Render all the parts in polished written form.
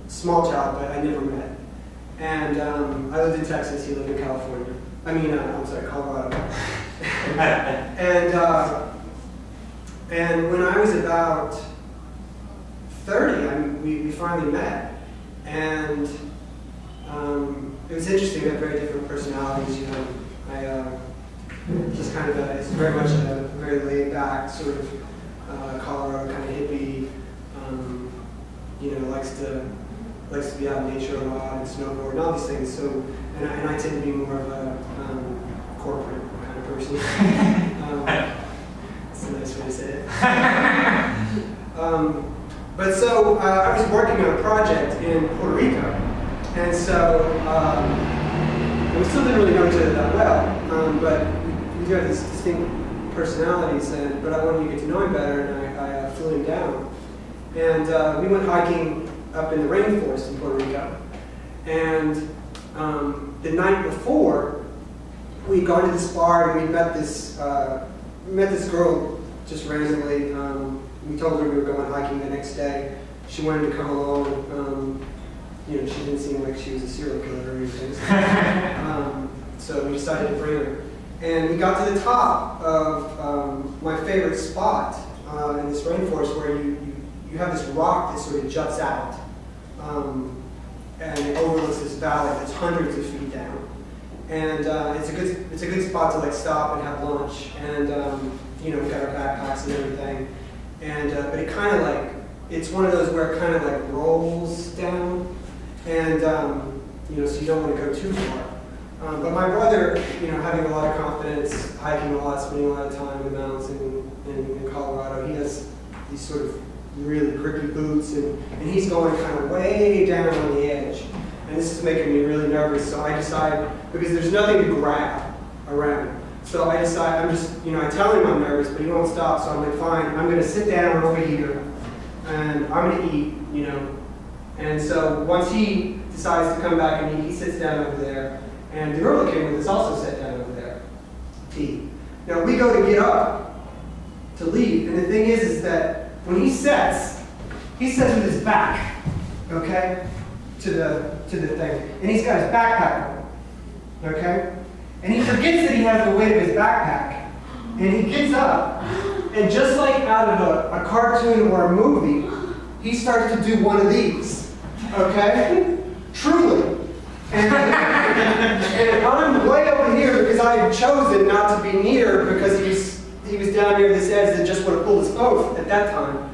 small child, but I never met. And I lived in Texas, he lived in California. I'm sorry, Colorado. And when I was about 30, we finally met. And it was interesting, we had very different personalities, you know. Just kind of it's very much a very laid back sort of Colorado kind of hippie, you know, likes to be out in nature a lot and snowboard and all these things. So, and I tend to be more of a corporate kind of person. That's a nice way to say it. But so I was working on a project in Puerto Rico, and so we still didn't really know each other that well, but we do have these distinct personalities, but I wanted to get to know him better, and I flew him down. And we went hiking up in the rainforest in Puerto Rico. And the night before, we gone to this bar and we met this girl just randomly. We told her we were going hiking the next day. She wanted to come along. You know, she didn't seem like she was a serial killer or anything. So we decided to bring her. And we got to the top of my favorite spot in this rainforest, where you have this rock that sort of juts out, and it overlooks this valley that's hundreds of feet down. And it's a good spot to like stop and have lunch. And you know, we got our backpacks and everything. And but it kind of like, it's one of those where it kind of like rolls down, and you know, so you don't want to go too far. But my brother, you know, having a lot of confidence, hiking a lot, spending a lot of time in the mountains in Colorado, he has these sort of really grippy boots, and he's going kind of way down on the edge. And this is making me really nervous, so I decide, because there's nothing to grab around. So I decide, I'm just, you know, I tell him I'm nervous, but he won't stop, so I'm like, fine, I'm going to sit down over here, and I'm going to eat, you know. And so once he decides to come back and eat, he sits down over there, and the girl that came with us also sat down over there to eat. Now we go to get up to leave, and the thing is that when he sets with his back, okay, to the thing, and he's got his backpack on, okay, and he forgets that he has the weight of his backpack, and he gets up, and just like out of a cartoon or a movie, he starts to do one of these, okay, truly. And I'm way over here because I had chosen not to be near, because he was down near this edge that just would have pulled us both at that time.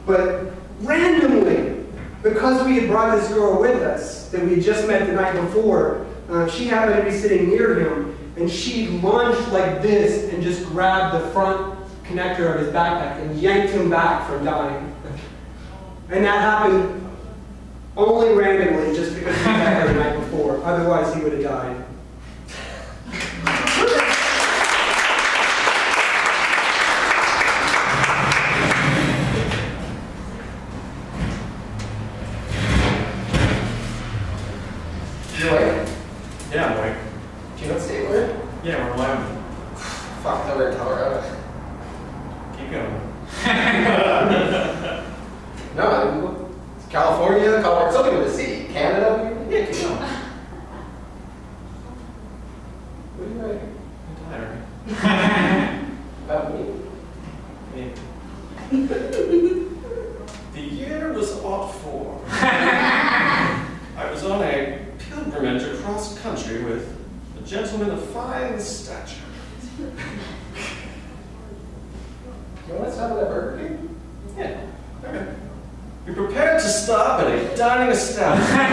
But randomly, because we had brought this girl with us that we had just met the night before, she happened to be sitting near him, and she lunged like this and just grabbed the front connector of his backpack and yanked him back from dying. And that happened only randomly, just because we met her the night before. Otherwise, he would have died. You awake? Yeah, I'm awake. Do you know what state we're in? Yeah, we're alive. Fuck, no, we're in Colorado. Keep going. No, California, Colorado, it's something with a C. Canada, yeah, keep going. What are you writing? I'm tired. About me? Me. The year was aught four. I was on a pilgrimage across country with a gentleman of fine stature. You want to stop at that Burger King? Yeah, okay. We prepared to stop at a dining establishment.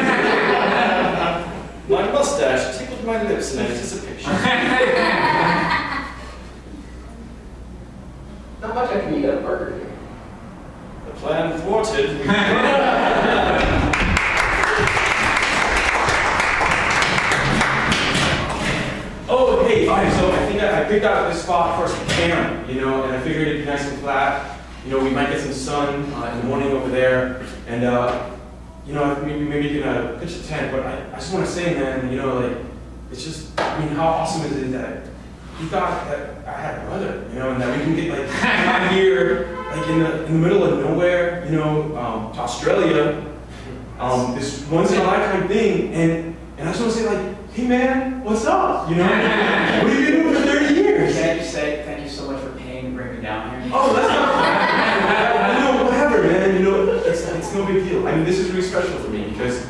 My mustache tickled my lips in anticipation. Not much I can eat at a Burger King. The plan thwarted. Oh, hey, fine. So I think I picked out this spot for some camp, you know, and I figured it'd be nice and flat. You know, we might get some sun in the morning over there, and you know, maybe you can pitch a tent. But I just want to say, man, you know, like, it's just, I mean, how awesome is it that you thought that I had a brother, you know, and that we can get like out here, like in the middle of nowhere, you know, to Australia. this once in a lifetime thing, and I just want to say like, hey man, what's up? You know, what have you been doing for 30 years? Can I just say thank you so much for paying to bring me down here? Oh, that's not you know, whatever, man. You know, it's no big deal. I mean, this is really special for me because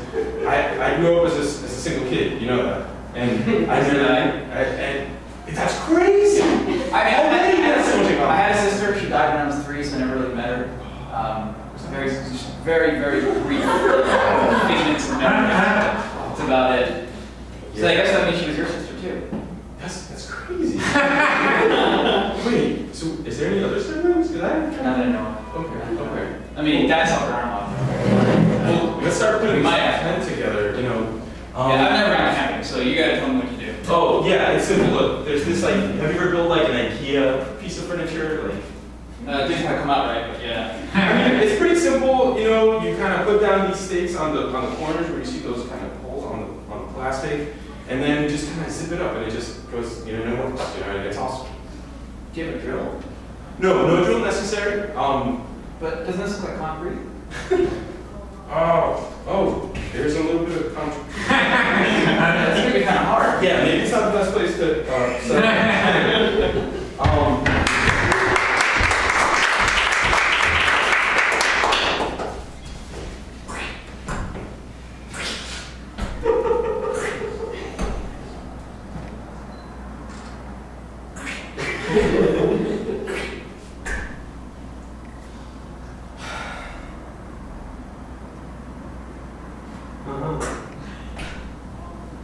I grew up as a single kid. You know that, and and that's crazy. I had a sister. She died when I was 3, so I never really met her. It was very brief minutes of memory. That's about it. So I guess that means she was your sister too. That's crazy. Wait, so is there any other siblings? Did I? Not that I know of. Okay. I mean, dad's helped around a lot. Well, let's start putting We might my have. pen together. You know. Yeah, I've never ran a camping, so you gotta tell me what you do. Oh yeah, it's simple. Look, there's this like. Have you ever built like an IKEA piece of furniture? Like. It didn't quite come out right, but yeah. It's pretty simple. You know, you kind of put down these stakes on the corners where you see those kind of holes on the plastic, and then you just kind of zip it up, and it just goes. You know, no more. You know, it's awesome. Do you have a drill? No drill necessary. But doesn't this look like concrete? Oh, there's a little bit of contrast. That's gonna be kind of hard. Yeah, maybe it's not the best place to start.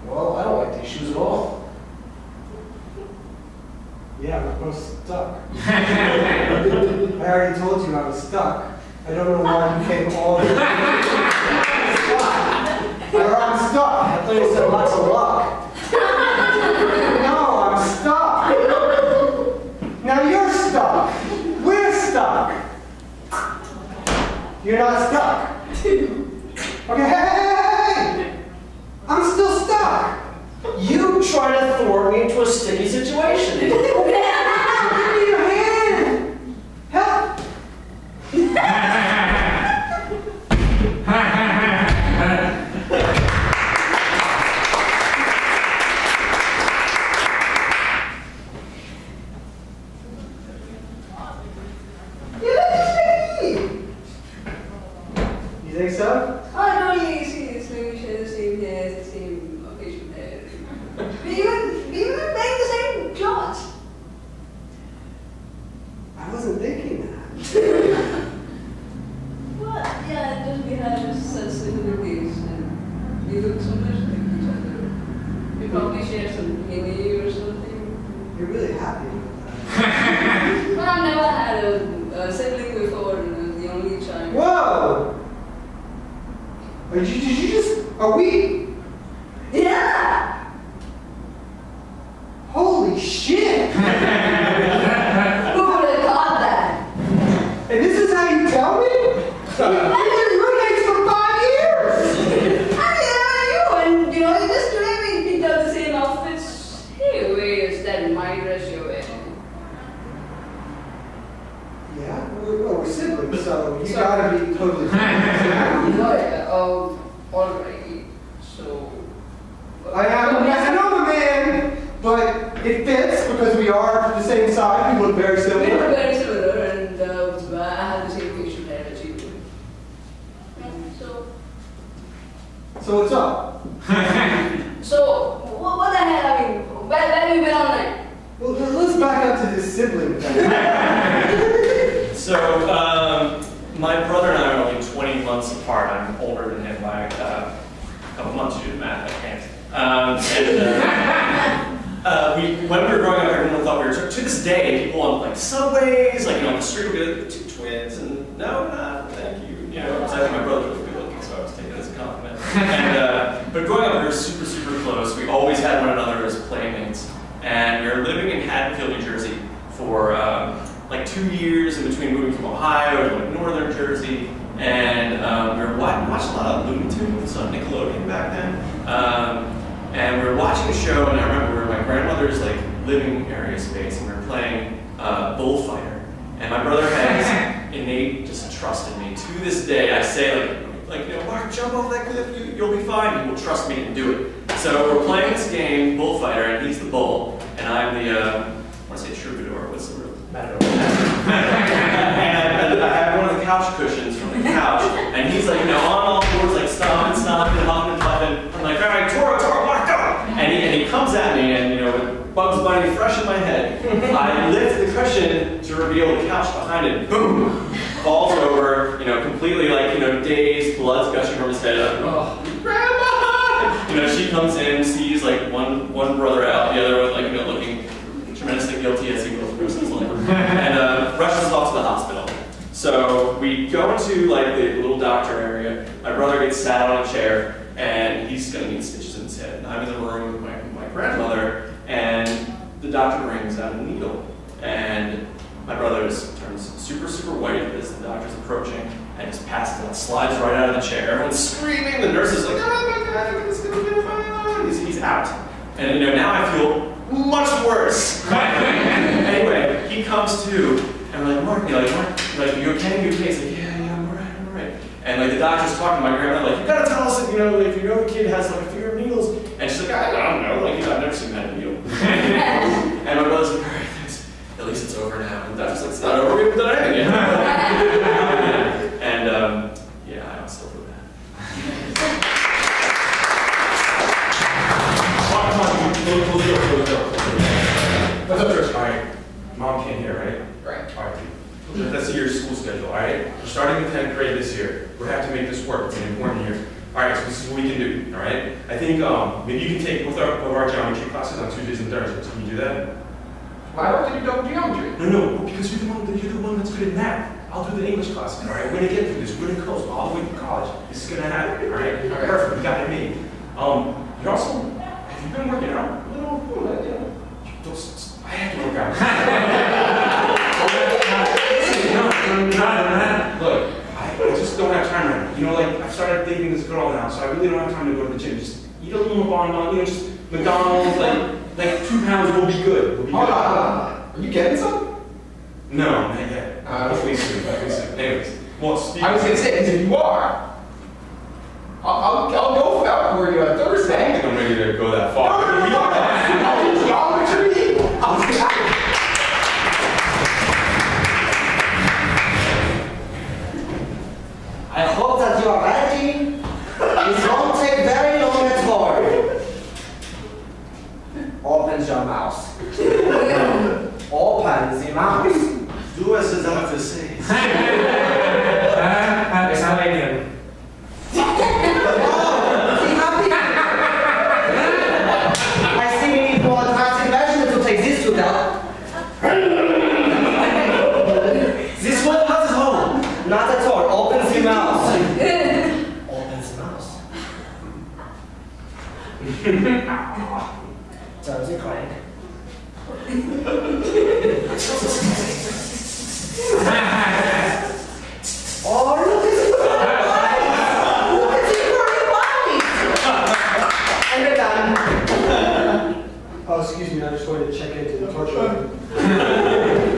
Well, I don't like these shoes at all. Yeah, I'm stuck. I already told you I was stuck. I don't know why you came all the way. I'm stuck. I thought you said lots of luck. No, I'm stuck. Now you're stuck. We're stuck. You're not stuck. Okay, hey! I'm still stuck. You try to thwart me into a sticky situation. Give me your hand. Help. You think so? Oh no, you see, it's like we share the same hair, the same facial hair. We even make the same jaws. I wasn't thinking that. Well, yeah, just we have such similarities and we look so much like each other. We probably share some DNA or something. You're really happy with Well, I've never had a sibling before, and I'm the only child. that. Whoa! Did you just? Are we? Yeah! Holy shit! Who would have thought that? And this is how you tell me? We've been roommates for 5 years! I mean, you know, just today we picked out the same outfits. Hey, wait, is that my dress you're wearing? Yeah, we're siblings, so you So- gotta be totally fine. Oh, yeah, alright. So. I know I'm a man, but it fits because we are the same size. We look very We look similar. very similar, and I have the same facial hair as you do. So So what's up? what the hell? I mean, where have you been all night? Well, let's back up to this sibling thing. So, my brother and I are only 20 months apart. I'm older than him by a couple months. You do the math, I can't. When we were growing up, everyone thought we were, to this day, people on like subways, like, you know, on the street would be like, two twins, and no, thank you. You know, because I think my brother was good looking, so I was taking it as a compliment. But growing up, we were super, super close. We always had one another as playmates. And we were living in Haddonfield, New Jersey for like 2 years in between moving from Ohio to like northern Jersey. And we were watching a lot of Looney Tunes on Nickelodeon back then. And we were watching a show, and I remember we were in my grandmother's like living area space, and we were playing Bullfighter. And my brother has innate just trust in me. To this day, I say like, Mark, jump off that cliff, you'll be fine. He will trust me and do it. So we're playing this game, bullfighter, and he's the bull, and I'm the, I want to say troubadour, what's the word? Matador. And I have one of the couch cushions from the couch, and he's like, on all fours, like stomping, huffing and puffing. I'm like, all right, Toro, Mark, go! And he comes at me, and with Bugs Bunny fresh in my head, I lift the cushion to reveal the couch behind it. Boom! Falls over, completely like, dazed, blood's gushing from his head. Oh, Grandma! She comes in, sees like one brother out, the other one like, looking tremendously guilty as he goes through his life, and rushes us off to the hospital. So we go into like the little doctor area. My brother gets sat on a chair, and he's gonna need stitches in his head. And I'm in the room with my grandmother, and the doctor brings out a needle, and my brother turns super, super white as the doctor's approaching, and just passes out, slides right out of the chair. Everyone's screaming. The nurse is like, "Oh my God, it's gonna be fine." He's out, and now I feel much worse. Anyway, he comes to, and I'm like, Mark, you okay? You okay? He's like, yeah, I'm all right. And like the doctor's talking to my grandma, like, you gotta tell us if if the kid has like a fear of needles. And she's like, I don't know, like, I've never seen that needle. And my brother's like, all right, thanks. At least it's over now. And the doctor's like, it's not over, we haven't done anything yet. And yeah, I still feel bad. What's up, Church? All right, Mom can't hear, right? Right. All right. Let's see your school schedule, all right? We're starting the 10th grade this year. We have to make this work. It's an important year. All right, so this is what we can do, all right? I think maybe you can take both of our geometry classes on Tuesdays and Thursdays. Can you do that? Why don't you do geometry? No, because you're the one that's good at math. I'll do the English classes, all right? We're gonna get through this. We're gonna close all the way to college. This is gonna happen, all right? Perfect. We got it made. You're also. Have you been working out? A little, I have to work out. Look, I just don't have time right now. Like, I've started dating this girl now, so I really don't have time to go to the gym. Just eat a little bonbon, just McDonald's, like 2 pounds will be good. Hold on. Are you getting something? No, not yet. Hopefully soon. Anyways, well, I was gonna say, because if you are, I'll go for you on Thursday. I don't think I'm ready to go that far. I hope that you are ready. It won't take very long at all. Open your mouth. Open the mouth. Do as the doctor says. It's not Indian. I think we need more drastic measures to take this to them. This one not at all. Not at all. Open the mouth. Open the mouth. Turn the crank. Oh, look at it! Look at it, very and we're done. Oh, excuse me, I just wanted to check into the torture room.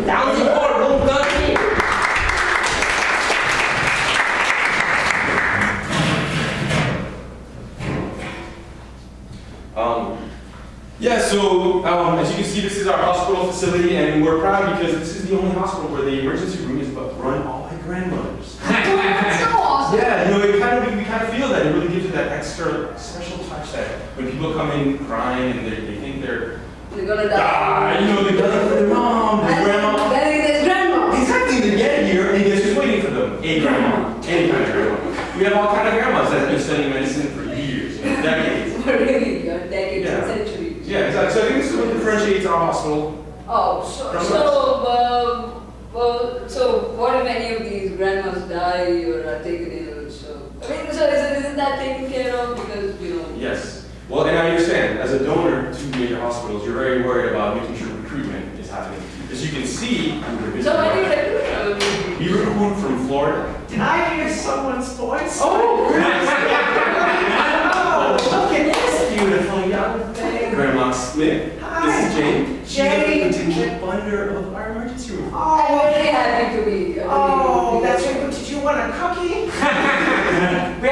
Down the door, room 13. Yeah, so as you can see, this is our hospital facility, and we're proud because this is the only hospital where the emergency room is run all by grandmothers. That's so awesome. Yeah, we kind of feel that. It really gives it that extra special touch that when people come in crying and they think they're gonna die. they're gonna for their mom, their grandma. Then there's grandma. Exactly, they get here and guess who's waiting for them? A grandma, any kind of grandma. We have all kind of grandmas that have been studying medicine for years, decades. Really, decades Yeah. and centuries. Yeah, exactly. So I think this is what differentiates our hospital. Oh, so what if any of these grandmas die or are taken ill? So isn't that taken care of because Yes. Well, and I understand, as a donor to major hospitals, you're very worried about making sure recruitment is happening. As you can see, So when you we recruit from Florida. Did I hear someone's voice? Oh, Oh, look at this beautiful young thing. Grandma Smith. Hi. This is Jane. She's Jane. the contingent funder of our emergency room. I'm very happy to be. Oh, that's right. Did you want a cookie? We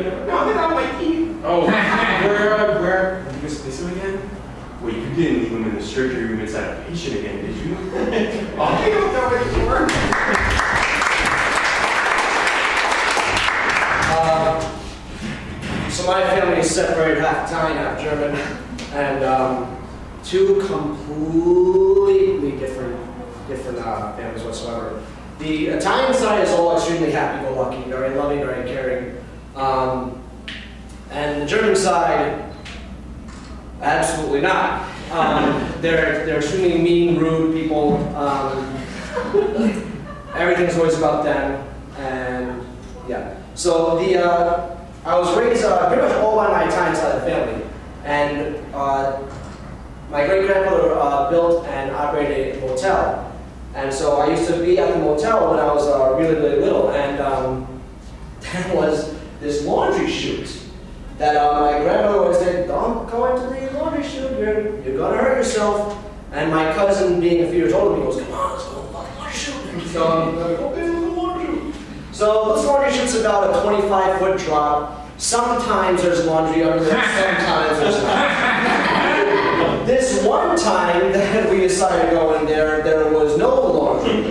No, they're not my teeth. Oh, where? Did you misplace him again? Wait, you didn't leave him in the surgery room inside a patient again, did you? I don't know anymore. So my family is separated, half Italian, half German, and two completely different families whatsoever. The Italian side is all extremely happy-go-lucky, very loving, very caring, and the German side, absolutely not. They're extremely mean, rude people. Everything's always about them, and yeah. So I was raised pretty much all by my Italian side of the family, and my great-grandfather built and operated a motel, and so I used to be at the motel when I was really, really little, and there was this laundry chute that my grandmother always said, "Don't go into the laundry chute, you're gonna hurt yourself." And my cousin, being a few years older than me, goes, "Come on, let's go to the fucking laundry chute." So I'm like, "Okay, let's go to the laundry chute." So this laundry chute's about a 25-foot drop. Sometimes there's laundry under there, sometimes there's not. This one time that we decided to go in there, there was no laundry.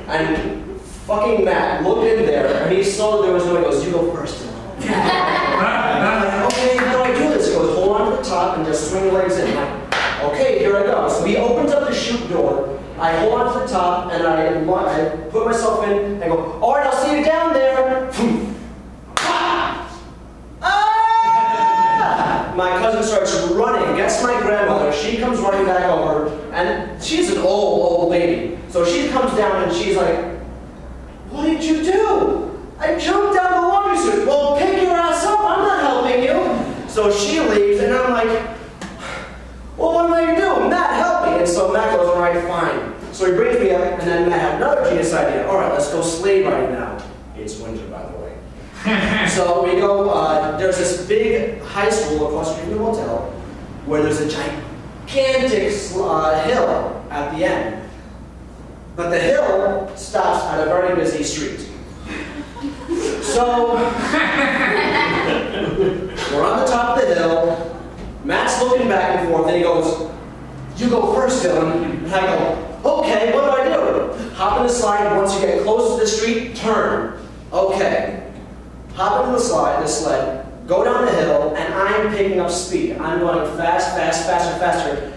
And fucking Matt looked in there, and he saw there was no, he goes, "You go first." And I'm like, "Okay, how do I do this?" He goes, "Hold on to the top and just swing your legs in." I'm like, "Okay, here I go." So he opens up the chute door. I hold on to the top, and I put myself in, and go, "All right, I'll see you down there." My cousin starts running, gets my grandmother, she comes running back over, and she's an old lady. So she comes down and she's like, "What did you do?" "I jumped down the laundry chute." "Well, pick your ass up, I'm not helping you." So she leaves, and I'm like, "Well, what am I gonna do? Matt, help me." And so Matt goes, "All right, fine." So he brings me up, and then Matt had another genius idea. "All right, let's go sleigh riding now." It's winter, by the way. So we go, there's this big high school across the street from the motel where there's a gigantic hill at the end. But the hill stops at a very busy street. So we're on the top of the hill, Matt's looking back and forth, and he goes, "You go first, Dylan." And I go, "Okay, what do I do?" "Hop in the slide, once you get close to the street, turn." "Okay." Hop into the sled, go down the hill, and I'm picking up speed. I'm going fast, faster, faster.